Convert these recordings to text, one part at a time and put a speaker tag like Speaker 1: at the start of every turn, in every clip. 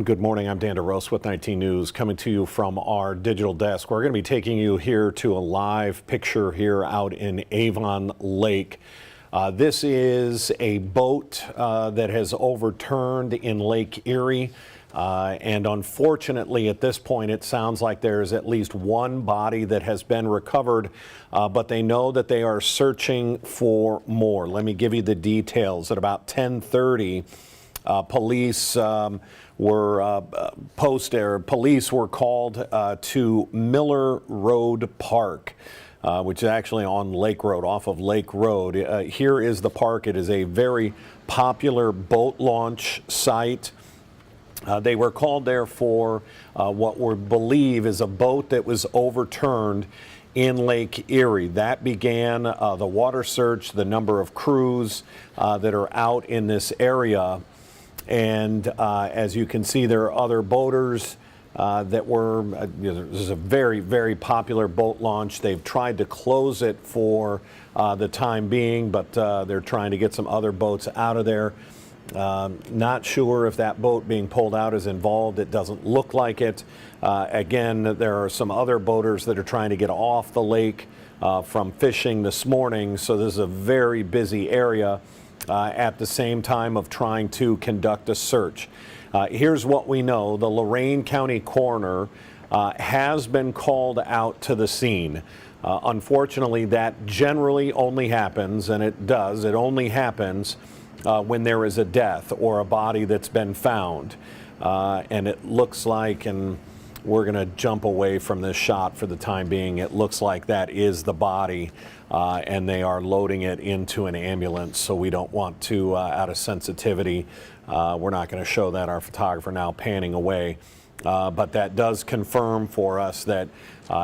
Speaker 1: Good morning. I'm Dan DeRose with 19 News, coming to you from our digital desk. We're going to be taking you here to a live picture here out in Avon Lake. This is a boat that has overturned in Lake Erie. And unfortunately, at this point, it sounds like there's at least one body that has been recovered, but they know that they are searching for more. Let me give you the details. At about 10:30, police were called to Miller Road Park, which is actually on Lake Road, off of Lake Road. Here is the park. It is a very popular boat launch site. They were called there for what we believe is a boat that was overturned in Lake Erie. That began the water search, the number of crews that are out in this area. And as you can see, there are other boaters that were, this is a very, very popular boat launch. They've tried to close it for the time being, but they're trying to get some other boats out of there. Not sure if that boat being pulled out is involved. It doesn't look like it. Again, there are some other boaters that are trying to get off the lake from fishing this morning. So this is a very busy area at the same time of trying to conduct a search. Here's what we know. The Lorain County Coroner has been called out to the scene. Unfortunately, that generally only happens, and it does, it only happens when there is a death or a body that's been found. And it looks like, and we're going to jump away from this shot for the time being, it looks like that is the body, and they are loading it into an ambulance. So we don't want to, out of sensitivity, we're not going to show that. Our photographer now panning away. But that does confirm for us that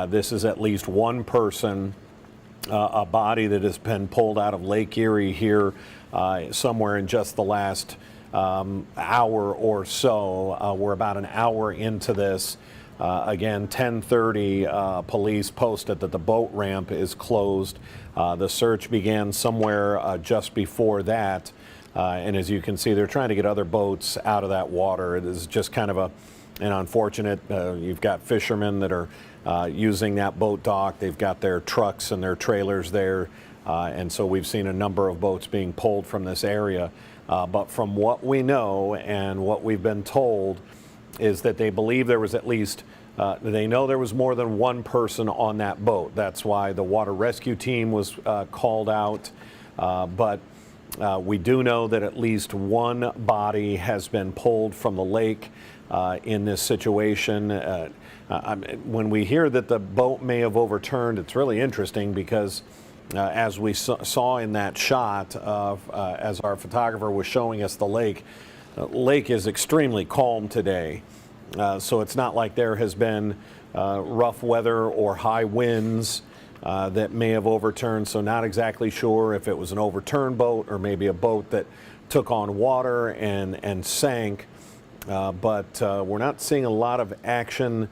Speaker 1: this is at least one person, a body that has been pulled out of Lake Erie here somewhere in just the last hour or so. We're about an hour into this. Again, 10:30, police posted that the boat ramp is closed. The search began somewhere just before that. And as you can see, they're trying to get other boats out of that water. It is just kind of an unfortunate, you've got fishermen that are using that boat dock. They've got their trucks and their trailers there. And so we've seen a number of boats being pulled from this area. But from what we know and what we've been told is that they believe there was at least, they know there was more than one person on that boat. That's why the water rescue team was called out. But we do know that at least one body has been pulled from the lake in this situation. When we hear that the boat may have overturned, it's really interesting because as we saw in that shot, as our photographer was showing us the lake is extremely calm today. So it's not like there has been rough weather or high winds that may have overturned. So not exactly sure if it was an overturned boat or maybe a boat that took on water and sank. But we're not seeing a lot of action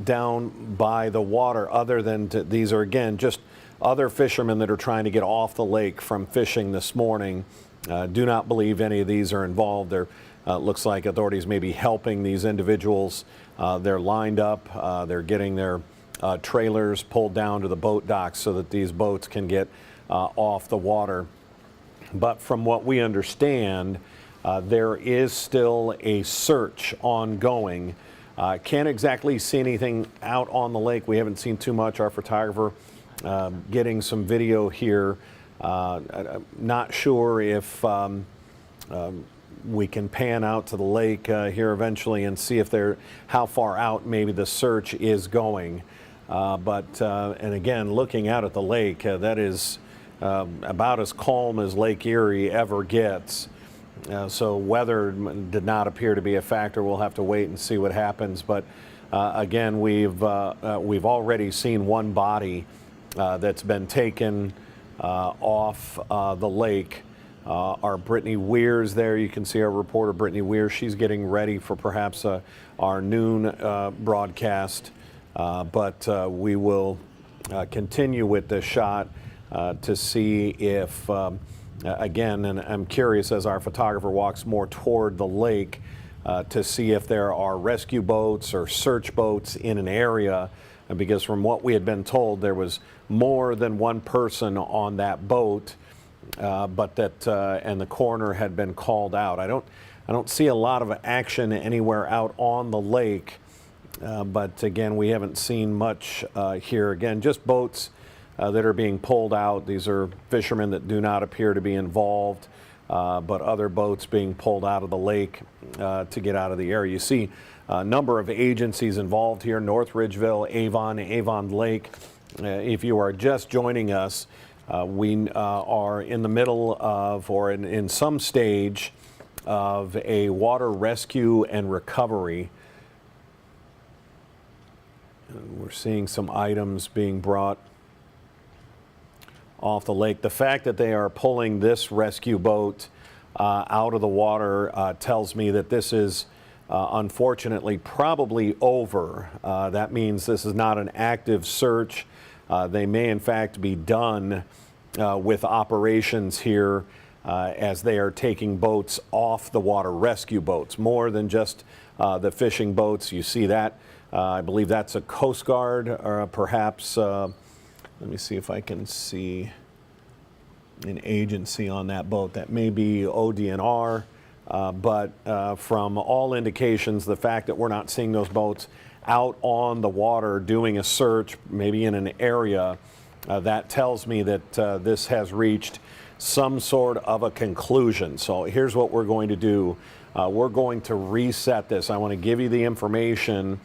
Speaker 1: down by the water other than these are, again, just other fishermen that are trying to get off the lake from fishing this morning. Do not believe any of these are involved. There looks like authorities may be helping these individuals. They're lined up. They're getting their trailers pulled down to the boat docks so that these boats can get off the water. But from what we understand, there is still a search ongoing. Can't exactly see anything out on the lake. We haven't seen too much. Our photographer getting some video here. Not sure if we can pan out to the lake here eventually and see if how far out maybe the search is going. And again, looking out at the lake, that is about as calm as Lake Erie ever gets. So weather did not appear to be a factor. We'll have to wait and see what happens. But again, we've already seen one body that's been taken off the lake. Our Brittany Weir's there. You can see our reporter Brittany Weir. She's getting ready for perhaps our noon broadcast. But we will continue with this shot to see if, again, and I'm curious as our photographer walks more toward the lake, to see if there are rescue boats or search boats in an area, because from what we had been told, there was more than one person on that boat, but that and the coroner had been called out. I don't see a lot of action anywhere out on the lake, but again, we haven't seen much here. Again, just boats that are being pulled out. These are fishermen that do not appear to be involved, but other boats being pulled out of the lake to get out of the area. You see a number of agencies involved here: North Ridgeville, Avon Lake. If you are just joining us, we are in the middle of, or in some stage of, a water rescue and recovery. We're seeing some items being brought off the lake. The fact that they are pulling this rescue boat out of the water tells me that this is unfortunately probably over. That means this is not an active search. They may in fact be done with operations here as they are taking boats off the water, rescue boats, more than just the fishing boats. You see that. I believe that's a Coast Guard, or perhaps, let me see if I can see an agency on that boat. That may be ODNR, but from all indications, the fact that we're not seeing those boats out on the water doing a search, maybe in an area, that tells me that this has reached some sort of a conclusion. So here's what we're going to do. We're going to reset this. I want to give you the information,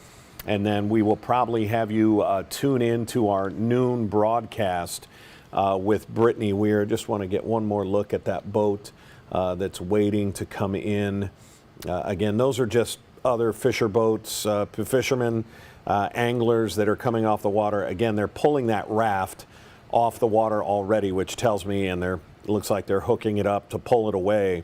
Speaker 1: and then we will probably have you tune in to our noon broadcast with Brittany Weir. Just want to get one more look at that boat that's waiting to come in. Again, those are just other fisher boats, fishermen, anglers that are coming off the water. Again, they're pulling that raft off the water already, which tells me, and it looks like they're hooking it up to pull it away.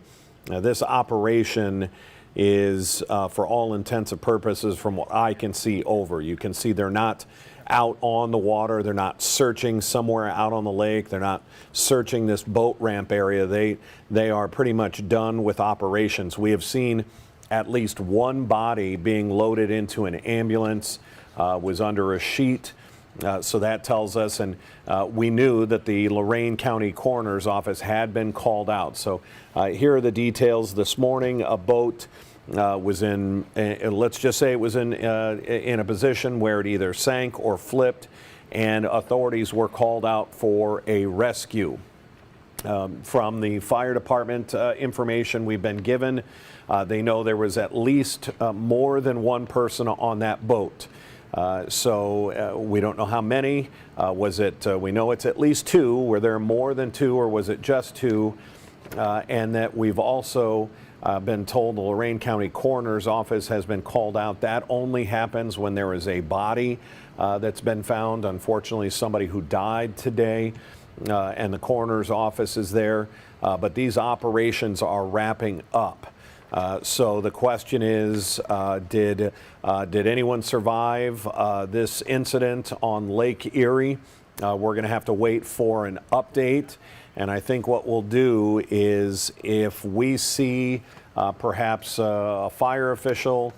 Speaker 1: Now, this operation is, for all intents and purposes, from what I can see, over. You can see they're not out on the water. They're not searching somewhere out on the lake. They're not searching this boat ramp area. They are pretty much done with operations. We have seen at least one body being loaded into an ambulance, was under a sheet. So that tells us, and we knew that the Lorain County Coroner's office had been called out. So here are the details. This morning, a boat was in, let's just say it was in a position where it either sank or flipped, and authorities were called out for a rescue. From the fire department information we've been given, they know there was at least more than one person on that boat. So we don't know how many. Was it, we know it's at least two. Were there more than two, or was it just two? And that we've also been told the Lorain County Coroner's office has been called out. That only happens when there is a body that's been found. Unfortunately, somebody who died today, and the coroner's office is there. But these operations are wrapping up. So the question is, did anyone survive this incident on Lake Erie? We're going to have to wait for an update. And I think what we'll do is, if we see perhaps a fire official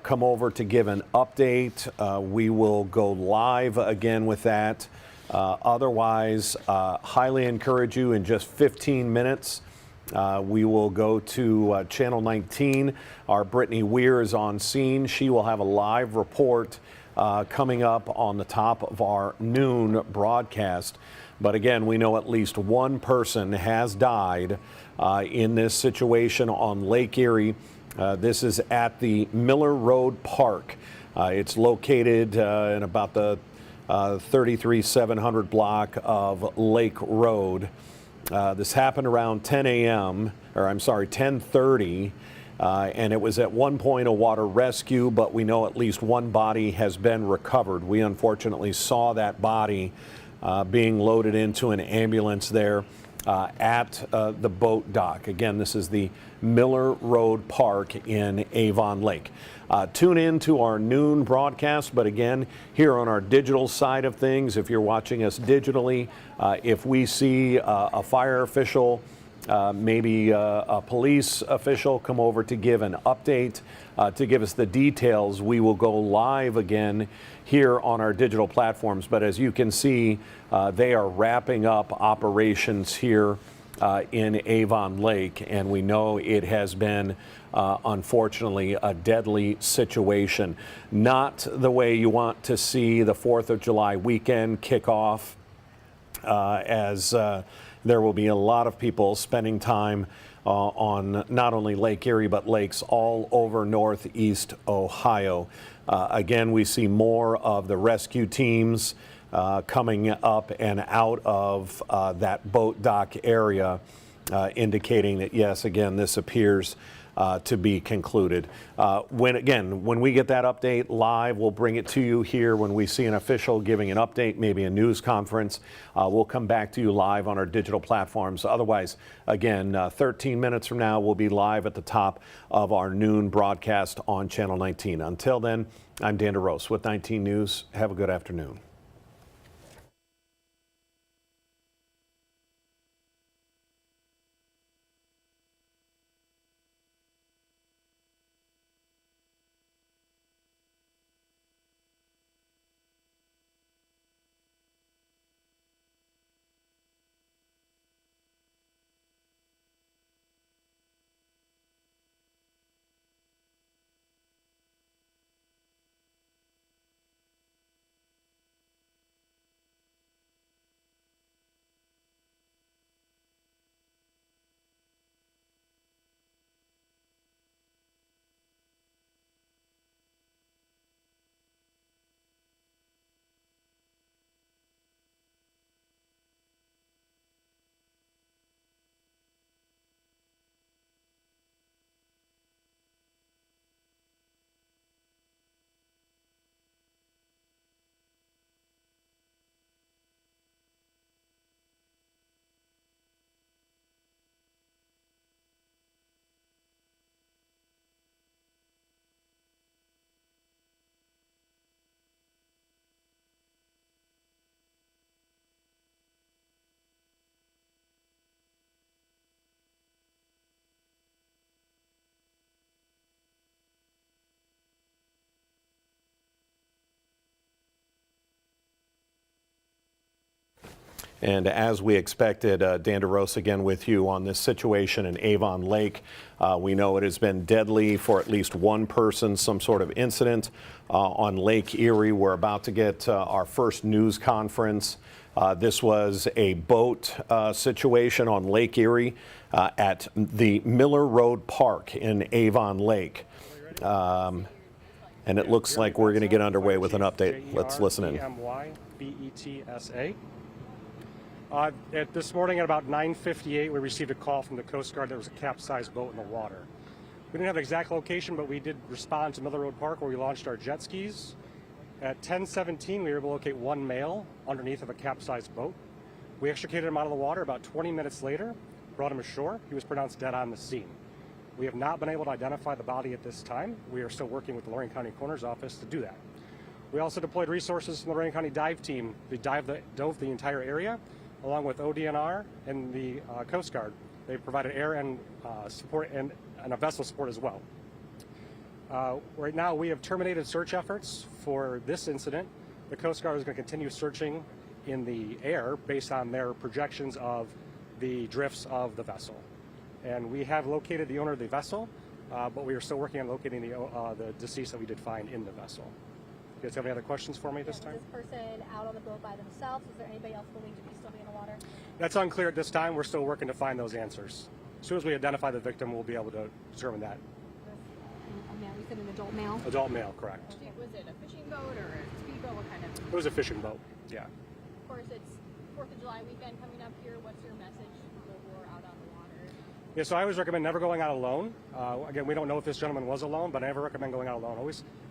Speaker 1: come over to give an update, we will go live again with that. Otherwise, highly encourage you, in just 15 minutes, we will go to Channel 19. Our Brittany Weir is on scene. She will have a live report coming up on the top of our noon broadcast. But again, we know at least one person has died in this situation on Lake Erie. This is at the Miller Road Park. It's located in about the 33700 block of Lake Road. This happened around 10 a.m., or I'm sorry, 10:30, and it was at one point a water rescue, but we know at least one body has been recovered. We unfortunately saw that body being loaded into an ambulance there at the boat dock. Again, this is the Miller Road Park in Avon Lake. Tune in to our noon broadcast, but again, here on our digital side of things, if you're watching us digitally, if we see a fire official maybe a police official come over to give an update, to give us the details. We will go live again here on our digital platforms. But as you can see, they are wrapping up operations here in Avon Lake, and we know it has been unfortunately a deadly situation. Not the way you want to see the 4th of July weekend kick off, as there will be a lot of people spending time on not only Lake Erie but lakes all over Northeast Ohio. Again, we see more of the rescue teams coming up and out of that boat dock area, indicating that, yes, again, this appears to be concluded. When we get that update live, we'll bring it to you here. When we see an official giving an update, maybe a news conference, we'll come back to you live on our digital platforms. Otherwise, again, 13 minutes from now, we'll be live at the top of our noon broadcast on Channel 19. Until then, I'm Dan DeRose with 19 News. Have a good afternoon. And as we expected, Dan DeRose again with you on this situation in Avon Lake. We know it has been deadly for at least one person, some sort of incident on Lake Erie. We're about to get our first news conference. This was a boat situation on Lake Erie at the Miller Road Park in Avon Lake. And it looks like we're going to get underway with an update. Let's listen in.
Speaker 2: BETSA. This morning at about 9:58, we received a call from the Coast Guard that there was a capsized boat in the water. We didn't have an exact location, but we did respond to Miller Road Park where we launched our jet skis. At 10:17, we were able to locate one male underneath of a capsized boat. We extricated him out of the water. About 20 minutes later, brought him ashore. He was pronounced dead on the scene. We have not been able to identify the body at this time. We are still working with the Lorain County Coroner's office to do that. We also deployed resources from the Lorain County dive team. They dove the entire area, along with ODNR and the Coast Guard. They provided air and support and a vessel support as well. Right now, we have terminated search efforts for this incident. The Coast Guard is going to continue searching in the air based on their projections of the drifts of the vessel. And we have located the owner of the vessel, but we are still working on locating the deceased that we did find in the vessel. You guys have any other questions for me this time?
Speaker 3: Is this person out on the boat by themselves? Is there anybody else believed to still be in the water?
Speaker 2: That's unclear at this time. We're still working to find those answers. As soon as we identify the victim, we'll be able to determine that.
Speaker 3: A male, you said an adult male?
Speaker 2: Adult male, correct.
Speaker 4: Was it a fishing boat or a speedboat? What kind of?
Speaker 2: It was a fishing boat, yeah.
Speaker 3: Of course, it's 4th of July weekend coming up here. What's your message to people who are out on the water?
Speaker 2: Yeah, so I always recommend never going out alone. Again, we don't know if this gentleman was alone, but I never recommend going out alone.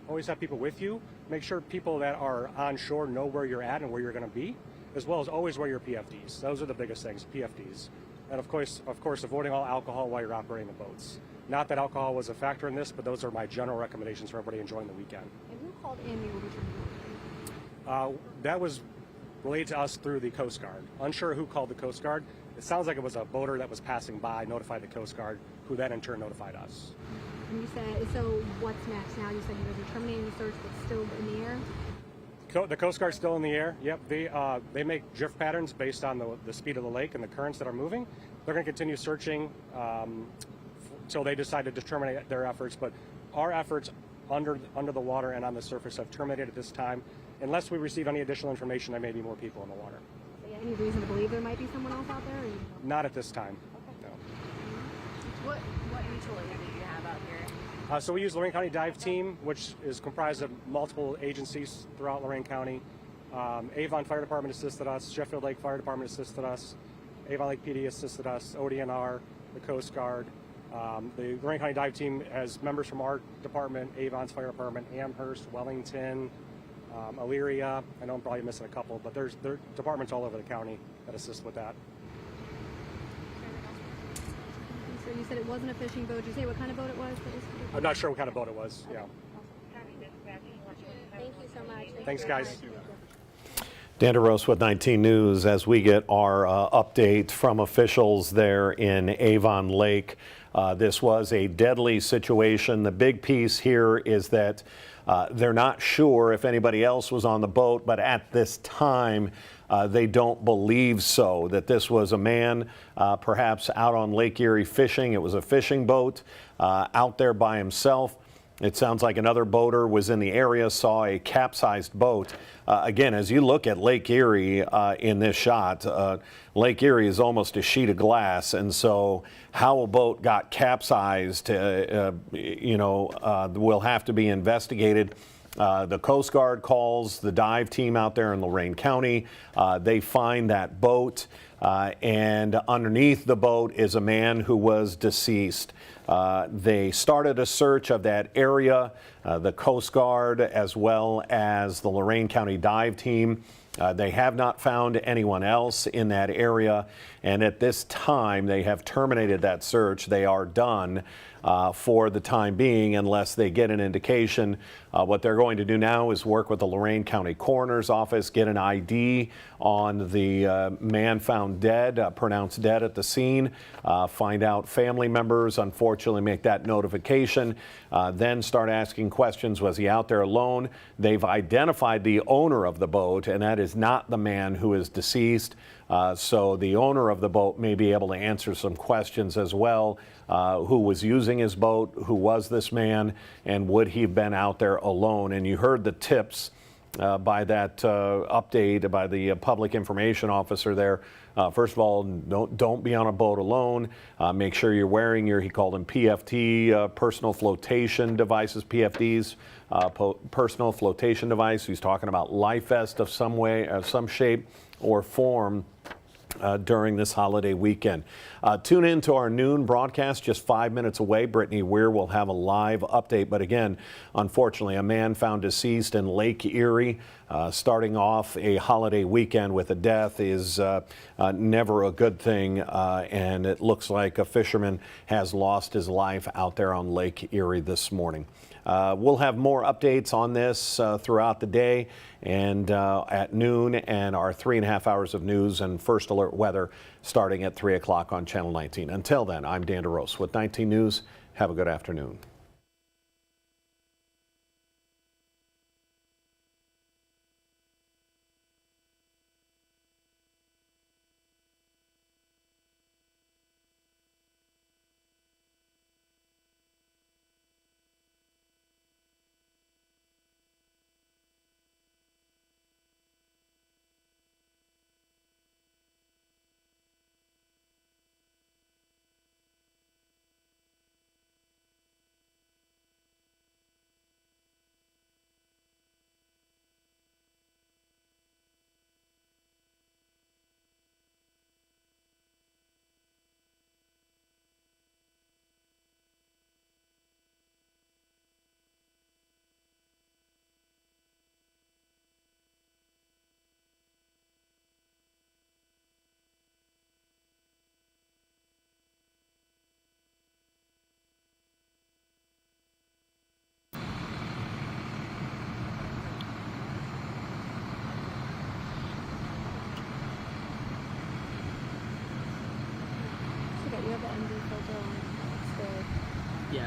Speaker 2: Always have people with you. Make sure people that are on shore know where you're at and where you're going to be, as well as always wear your PFDs. Those are the biggest things, PFDs. And of course, avoiding all alcohol while you're operating the boats. Not that alcohol was a factor in this, but those are my general recommendations for everybody enjoying the weekend.
Speaker 3: And who called in the original?
Speaker 2: That was relayed to us through the Coast Guard. Unsure who called the Coast Guard. It sounds like it was a boater that was passing by, notified the Coast Guard, who then in turn notified us.
Speaker 5: And you said, so what's next now? You said you guys are terminating the search, but still in the air?
Speaker 2: The Coast Guard's still in the air. Yep, they make drift patterns based on the speed of the lake and the currents that are moving. They're going to continue searching until they decide to terminate their efforts. But our efforts under the water and on the surface have terminated at this time. Unless we receive any additional information, there may be more people in the water.
Speaker 5: Any reason to believe there might be someone else out there? Or you know?
Speaker 2: Not at this time. No.
Speaker 4: What mutual aid do you have out here?
Speaker 2: So we use Lorain County Dive Team, which is comprised of multiple agencies throughout Lorain County. Avon Fire Department assisted us, Sheffield Lake Fire Department assisted us, Avon Lake PD assisted us, ODNR, the Coast Guard. The Lorain County Dive Team has members from our department, Avon's Fire Department, Amherst, Wellington, Elyria. I know I'm probably missing a couple, but there are departments all over the county that assist with that.
Speaker 5: So you said it wasn't a fishing boat. Did you say what kind of boat it was?
Speaker 2: I'm not sure what kind of boat it was. Yeah.
Speaker 3: Thank you so much.
Speaker 2: Thanks, guys.
Speaker 1: Dan DeRose with 19 News as we get our update from officials there in Avon Lake. This was a deadly situation. The big piece here is that they're not sure if anybody else was on the boat, but at this time, they don't believe so, that this was a man perhaps out on Lake Erie fishing. It was a fishing boat out there by himself. It sounds like another boater was in the area, saw a capsized boat. Again, as you look at Lake Erie in this shot, Lake Erie is almost a sheet of glass, and so how a boat got capsized, will have to be investigated. The Coast Guard calls the dive team out there in Lorain County. They find that boat, and underneath the boat is a man who was deceased. They started a search of that area, the Coast Guard as well as the Lorain County Dive Team. They have not found anyone else in that area, and at this time they have terminated that search. They are done for the time being unless they get an indication. What they're going to do now is work with the Lorain County Coroner's Office, get an ID on the man found dead, pronounced dead at the scene, find out family members, unfortunately make that notification, then start asking questions. Was he out there alone? They've identified the owner of the boat, and that is not the man who is deceased. So the owner of the boat may be able to answer some questions as well. Who was using his boat? Who was this man? And would he have been out there alone? And you heard the tips by that update by the public information officer there. First of all, don't be on a boat alone. Make sure you're wearing he called them PFT, personal flotation devices, PFDs, personal flotation device. He's talking about life vest of some way, some shape or form. During this holiday weekend. Tune in to our noon broadcast just 5 minutes away. Brittany Weir will have a live update. But again, unfortunately, a man found deceased in Lake Erie. Starting off a holiday weekend with a death is never a good thing. And it looks like a fisherman has lost his life out there on Lake Erie this morning. We'll have more updates on this throughout the day and at noon, and our 3.5 hours of news and first alert weather starting at 3 o'clock on Channel 19. Until then, I'm Dan DeRose with 19 News. Have a good afternoon.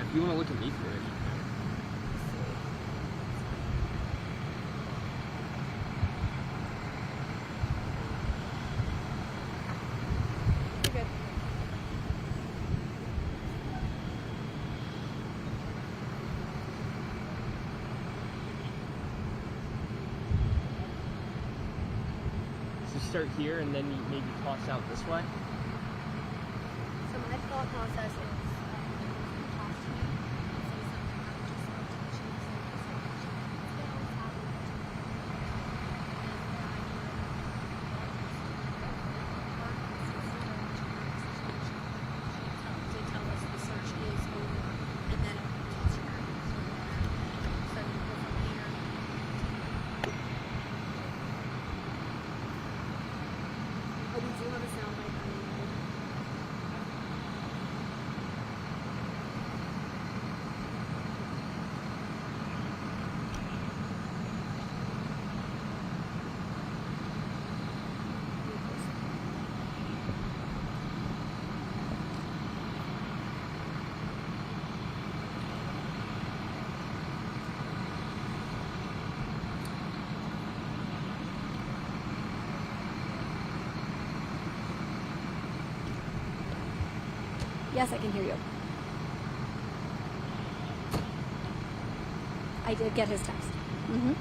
Speaker 6: If you want to look at me first.
Speaker 4: You're good.
Speaker 6: So start here and then you maybe toss out this way.
Speaker 5: So my thought process is, talk to me and say something like just like teaching, to tell us the search is over, and then toss your back. So you go from here. Oh, we do have a sound bite on the end. Yes, I can hear you. I did get his text. Mm-hmm.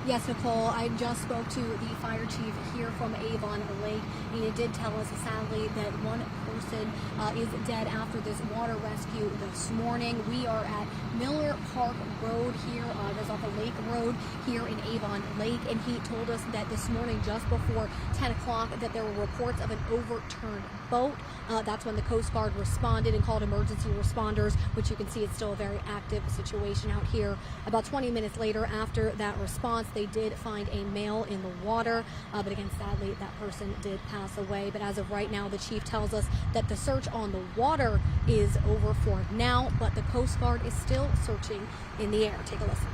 Speaker 5: Yes, Nicole, I just spoke to the fire chief here from Avon Lake, and he did tell us, sadly, that one person is dead after this water rescue this morning. We are at Miller Park Road here, that's off of Lake Road here in Avon Lake, and he told us that this morning, just before 10 o'clock, that there were reports of an overturned boat. That's when the Coast Guard responded and called emergency responders, which you can see is still a very active situation out here. About 20 minutes later, after that response, they did find a male in the water, but again, sadly, that person did pass away. But as of right now, the chief tells us that the search on the water is over for now, but the Coast Guard is still searching in the air. Take a listen.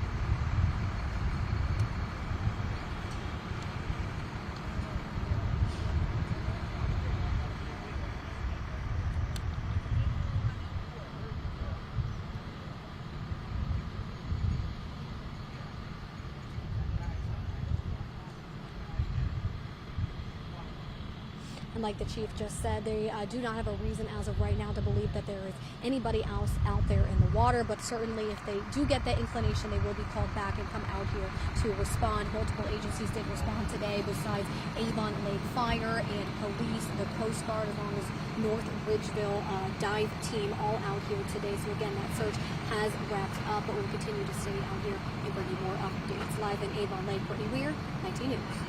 Speaker 5: And like the chief just said, they do not have a reason as of right now to believe that there is anybody else out there in the water, but certainly if they do get that inclination, they will be called back and come out here to respond. Multiple agencies did respond today besides Avon Lake Fire and police, the Coast Guard, as well as North Ridgeville dive team all out here today. So again, that search has wrapped up, but we'll continue to stay out here and bring you more updates. Live in Avon Lake, Brittany Weir, 19 News.